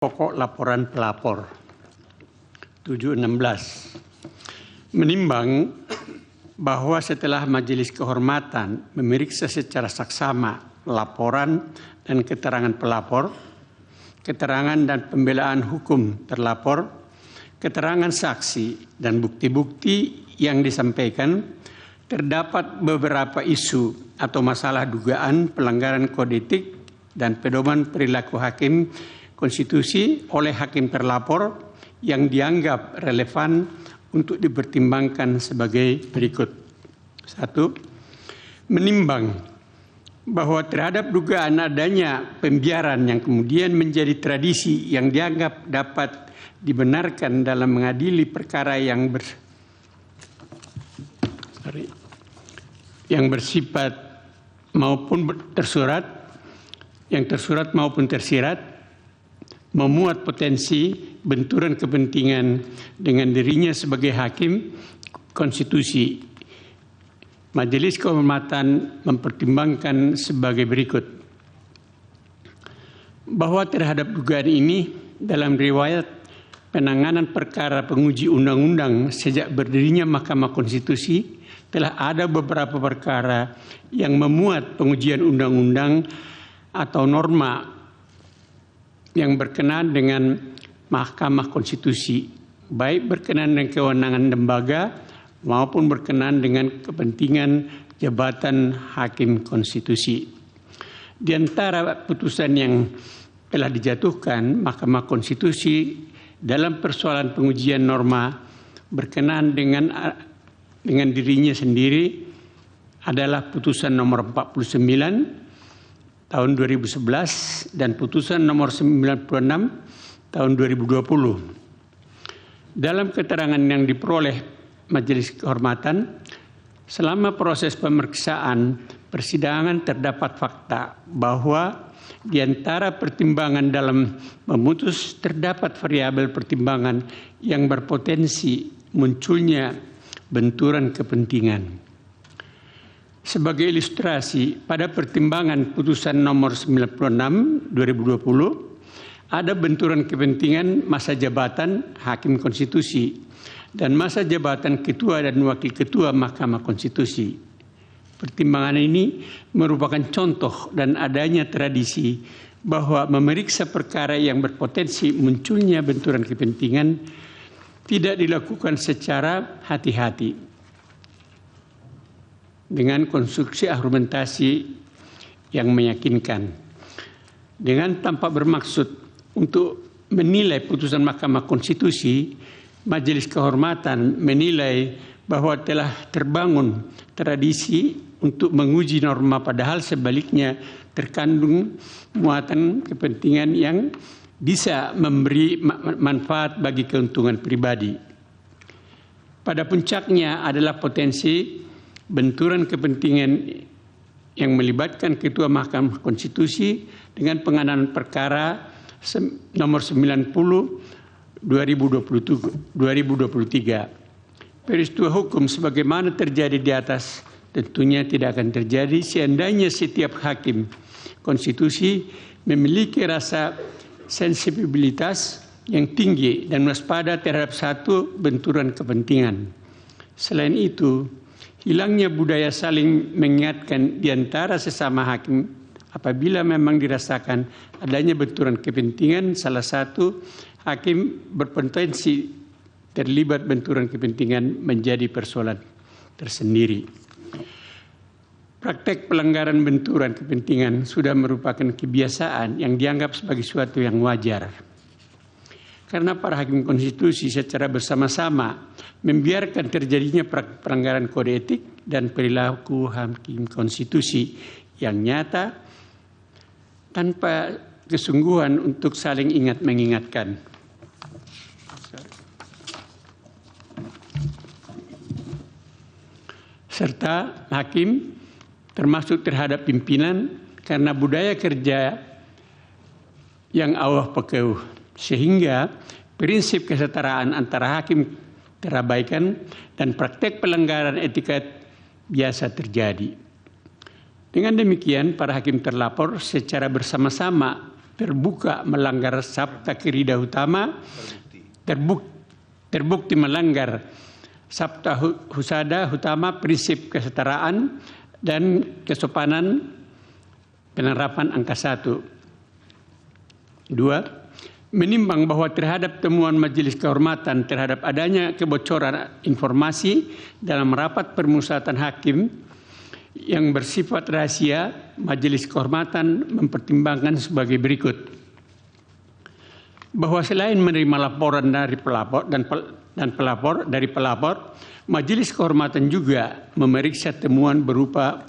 Pokok laporan pelapor 7.16 menimbang bahwa setelah Majelis Kehormatan memeriksa secara saksama laporan dan keterangan pelapor, keterangan dan pembelaan hukum terlapor, keterangan saksi dan bukti-bukti yang disampaikan, terdapat beberapa isu atau masalah dugaan pelanggaran kode etik dan pedoman perilaku hakim konstitusi oleh hakim terlapor yang dianggap relevan untuk dipertimbangkan sebagai berikut. 1. Menimbang bahwa terhadap dugaan adanya pembiaran yang kemudian menjadi tradisi yang dianggap dapat dibenarkan dalam mengadili perkara yang bersifat maupun tersurat, yang tersurat maupun tersirat, memuat potensi benturan kepentingan dengan dirinya sebagai hakim konstitusi. Majelis Kehormatan mempertimbangkan sebagai berikut. Bahwa terhadap dugaan ini dalam riwayat penanganan perkara penguji undang-undang sejak berdirinya Mahkamah Konstitusi telah ada beberapa perkara yang memuat pengujian undang-undang atau norma yang berkenaan dengan Mahkamah Konstitusi, baik berkenaan dengan kewenangan lembaga maupun berkenaan dengan kepentingan jabatan hakim konstitusi. Di antara putusan yang telah dijatuhkan Mahkamah Konstitusi dalam persoalan pengujian norma berkenaan dengan dirinya sendiri adalah putusan nomor 49 tahun 2011 dan putusan nomor 96 tahun 2020. Dalam keterangan yang diperoleh Majelis Kehormatan, selama proses pemeriksaan persidangan terdapat fakta bahwa di antara pertimbangan dalam memutus terdapat variabel pertimbangan yang berpotensi munculnya benturan kepentingan. Sebagai ilustrasi, pada pertimbangan putusan nomor 96 2020 ada benturan kepentingan masa jabatan hakim konstitusi dan masa jabatan ketua dan wakil ketua Mahkamah Konstitusi. Pertimbangan ini merupakan contoh dan adanya tradisi bahwa memeriksa perkara yang berpotensi munculnya benturan kepentingan tidak dilakukan secara hati-hati dengan konstruksi argumentasi yang meyakinkan, dengan tanpa bermaksud untuk menilai putusan Mahkamah Konstitusi. Majelis Kehormatan menilai bahwa telah terbangun tradisi untuk menguji norma, padahal sebaliknya terkandung muatan kepentingan yang bisa memberi manfaat bagi keuntungan pribadi. Pada puncaknya adalah potensi benturan kepentingan yang melibatkan Ketua Mahkamah Konstitusi dengan penanganan perkara nomor 90 2023. Peristiwa hukum sebagaimana terjadi di atas tentunya tidak akan terjadi seandainya setiap hakim konstitusi memiliki rasa sensibilitas yang tinggi dan waspada terhadap satu benturan kepentingan. Selain itu, hilangnya budaya saling mengingatkan di antara sesama hakim apabila memang dirasakan adanya benturan kepentingan salah satu hakim berpotensi terlibat benturan kepentingan menjadi persoalan tersendiri. Praktek pelanggaran benturan kepentingan sudah merupakan kebiasaan yang dianggap sebagai suatu yang wajar. Karena para hakim konstitusi secara bersama-sama membiarkan terjadinya pelanggaran kode etik dan perilaku hakim konstitusi yang nyata tanpa kesungguhan untuk saling ingat mengingatkan. Serta hakim termasuk terhadap pimpinan karena budaya kerja yang awah pekeuh, sehingga prinsip kesetaraan antara hakim terabaikan dan praktek pelanggaran etika biasa terjadi. Dengan demikian, para hakim terlapor secara bersama-sama terbuka melanggar Sabta Kirida Utama, terbukti melanggar Sabta Husada Utama, prinsip kesetaraan dan kesopanan, penerapan angka 1. 2. Menimbang bahwa terhadap temuan Majelis Kehormatan terhadap adanya kebocoran informasi dalam rapat permusyawaratan hakim yang bersifat rahasia, Majelis Kehormatan mempertimbangkan sebagai berikut. Bahwa selain menerima laporan dari pelapor dari pelapor, Majelis Kehormatan juga memeriksa temuan berupa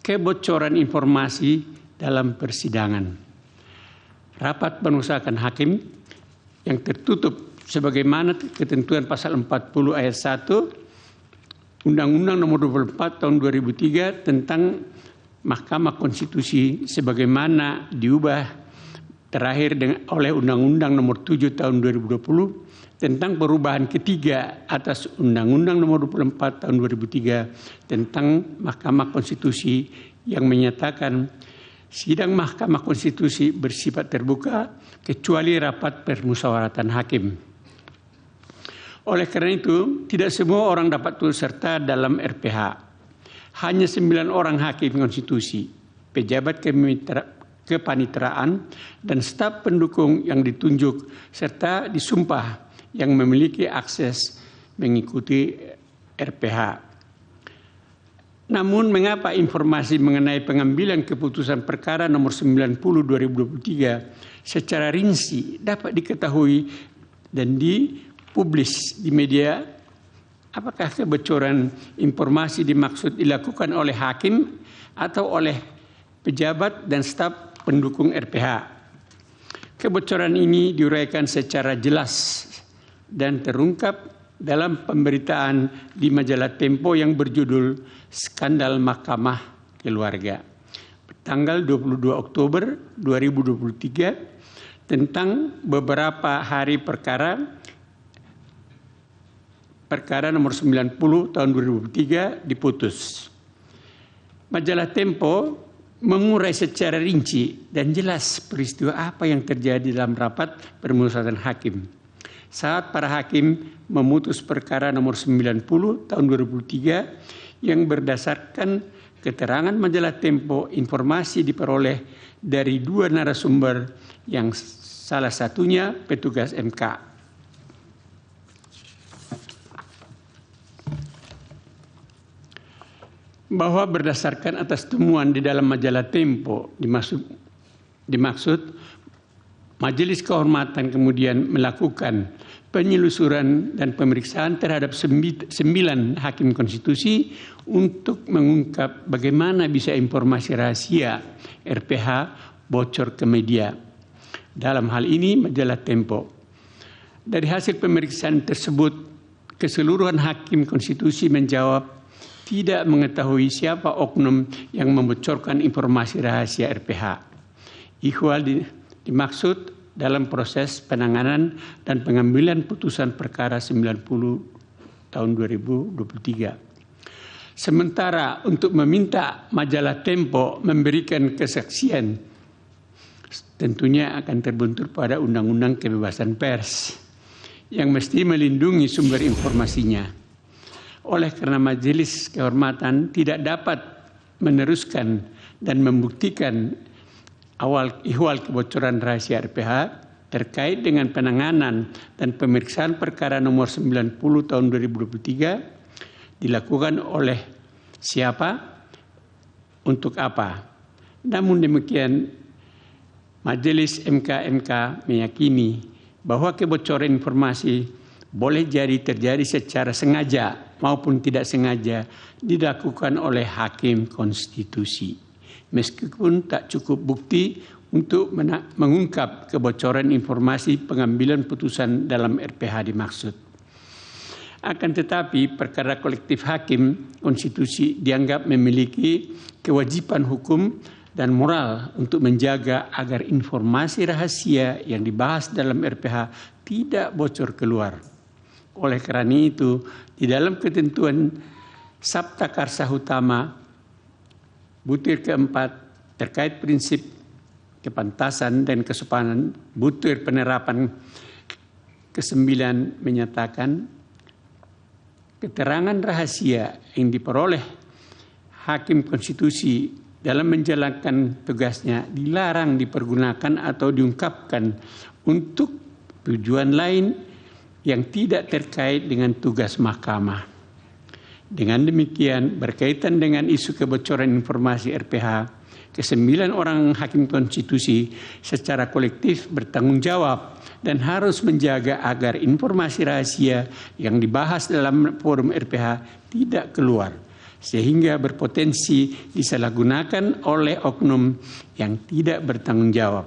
kebocoran informasi dalam persidangan. Rapat permusyawaratan hakim yang tertutup sebagaimana ketentuan pasal 40 ayat 1 Undang-Undang Nomor 24 Tahun 2003 tentang Mahkamah Konstitusi sebagaimana diubah terakhir oleh Undang-Undang Nomor 7 Tahun 2020 tentang perubahan ketiga atas Undang-Undang Nomor 24 Tahun 2003 tentang Mahkamah Konstitusi yang menyatakan sidang Mahkamah Konstitusi bersifat terbuka kecuali rapat permusyawaratan hakim. Oleh karena itu, tidak semua orang dapat turut serta dalam RPH. Hanya 9 orang hakim konstitusi, pejabat kepaniteraan, dan staf pendukung yang ditunjuk serta disumpah yang memiliki akses mengikuti RPH. Namun mengapa informasi mengenai pengambilan keputusan perkara nomor 90/2023 secara rinci dapat diketahui dan dipublis di media? Apakah kebocoran informasi dimaksud dilakukan oleh hakim atau oleh pejabat dan staf pendukung RPH? Kebocoran ini diuraikan secara jelas dan terungkap dalam pemberitaan di majalah Tempo yang berjudul Skandal Mahkamah Keluarga tanggal 22 Oktober 2023 tentang beberapa hari perkara nomor 90 tahun 2003 diputus. Majalah Tempo mengurai secara rinci dan jelas peristiwa apa yang terjadi dalam rapat permusyawaratan hakim saat para hakim memutus perkara nomor 90 tahun 2003 yang berdasarkan keterangan majalah Tempo. Informasi diperoleh dari 2 narasumber yang salah satunya petugas MK. Bahwa berdasarkan atas temuan di dalam majalah Tempo dimaksud Majelis Kehormatan kemudian melakukan penyelusuran dan pemeriksaan terhadap 9 hakim konstitusi untuk mengungkap bagaimana bisa informasi rahasia RPH bocor ke media. Dalam hal ini majalah Tempo. Dari hasil pemeriksaan tersebut, keseluruhan hakim konstitusi menjawab tidak mengetahui siapa oknum yang membocorkan informasi rahasia RPH. Ikhwal dimaksud dalam proses penanganan dan pengambilan putusan perkara 90 tahun 2023. Sementara untuk meminta majalah Tempo memberikan kesaksian, tentunya akan terbentur pada Undang-Undang Kebebasan Pers yang mesti melindungi sumber informasinya. Oleh karena Majelis Kehormatan tidak dapat meneruskan dan membuktikan ihwal kebocoran rahasia RPH terkait dengan penanganan dan pemeriksaan perkara nomor 90 tahun 2023 dilakukan oleh siapa, untuk apa. Namun demikian, Majelis MK meyakini bahwa kebocoran informasi boleh jadi terjadi secara sengaja maupun tidak sengaja dilakukan oleh hakim konstitusi. Meskipun tak cukup bukti untuk mengungkap kebocoran informasi pengambilan putusan dalam RPH dimaksud. Akan tetapi perkara kolektif hakim konstitusi dianggap memiliki kewajiban hukum dan moral untuk menjaga agar informasi rahasia yang dibahas dalam RPH tidak bocor keluar. Oleh karena itu, di dalam ketentuan Sabta Karsa Utama butir keempat terkait prinsip kepantasan dan kesopanan butir penerapan ke-9 menyatakan keterangan rahasia yang diperoleh hakim konstitusi dalam menjalankan tugasnya dilarang dipergunakan atau diungkapkan untuk tujuan lain yang tidak terkait dengan tugas mahkamah. Dengan demikian, berkaitan dengan isu kebocoran informasi RPH, ke-9 orang hakim konstitusi secara kolektif bertanggung jawab dan harus menjaga agar informasi rahasia yang dibahas dalam forum RPH tidak keluar, sehingga berpotensi disalahgunakan oleh oknum yang tidak bertanggung jawab.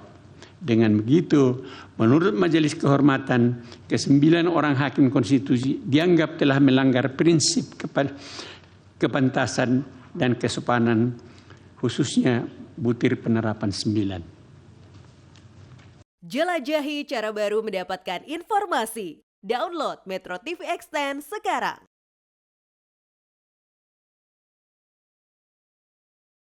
Dengan begitu, menurut Majelis Kehormatan, ke-9 orang hakim konstitusi dianggap telah melanggar prinsip kepantasan dan kesopanan, khususnya butir penerapan 9. Jelajahi cara baru mendapatkan informasi. Download Metro TV Extend sekarang.